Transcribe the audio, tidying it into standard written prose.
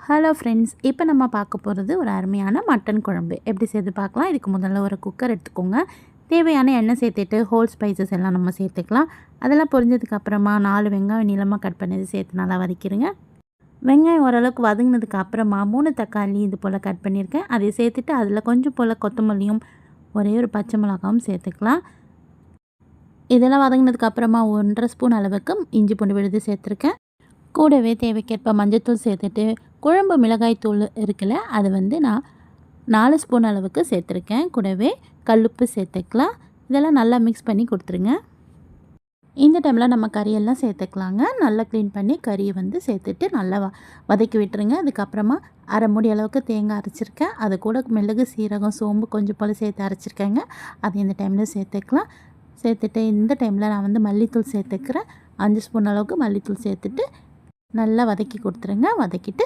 Hello friends, இப்போ நம்ம பார்க்க போகிறது ஒரு அருமையான மட்டன் குழம்பு எப்படி செய்து பார்க்கலாம். இதுக்கு முதல்ல ஒரு குக்கர் எடுத்துக்கோங்க. தேவையான எண்ணெய் சேர்த்துட்டு ஹோல் ஸ்பைசஸ் எல்லாம் நம்ம சேர்த்துக்கலாம். அதெல்லாம் பொரிஞ்சதுக்கப்புறமா 4 வெங்காயம் நீளமாக கட் பண்ணது சேர்த்து நல்லா வதக்கிடுங்க. வெங்காயம் ஓரளவுக்கு வதங்கினதுக்கு அப்புறமா 3 தக்காளி இது போல் கட் பண்ணியிருக்கேன். அதை சேர்த்துட்டு அதில் கொஞ்சம் போல் கொத்தமல்லியும் ஒரே ஒரு பச்சை மிளகாவும் சேர்த்துக்கலாம். இதெல்லாம் வதங்கினதுக்கு அப்புறமா 1.5 ஸ்பூன் அளவுக்கு இஞ்சி பூண்டு விழுது சேர்த்துருக்கேன். கூடவே தேவைக்கேற்ப மஞ்சள்தூள் சேர்த்துட்டு குழம்பு மிளகாய் தூள் இருக்குல்ல, அது நான் 4 ஸ்பூன் அளவுக்கு சேர்த்துருக்கேன். கூடவே கல்லுப்பு சேர்த்துக்கலாம். இதெல்லாம் நல்லா மிக்ஸ் பண்ணி கொடுத்துருங்க. இந்த டைமில் நம்ம கறியெல்லாம் சேர்த்துக்கலாங்க. நல்லா க்ளீன் பண்ணி கறியை சேர்த்துட்டு நல்லா வதக்கி விட்டுருங்க. அதுக்கப்புறமா அரை மூடி அளவுக்கு தேங்காய் அரைச்சிருக்கேன். அது கூட மிளகு, சீரகம், சோம்பு கொஞ்சம் போல் சேர்த்து அரைச்சிருக்கேங்க. அது இந்த டைமில் சேர்த்துக்கலாம். சேர்த்துட்டு இந்த டைமில் நான் மல்லித்தூள் சேர்த்துக்கிறேன். 5 ஸ்பூன் அளவுக்கு மல்லித்தூள் சேர்த்துட்டு நல்லா வதக்கி கொடுத்துருங்க. வதக்கிட்டு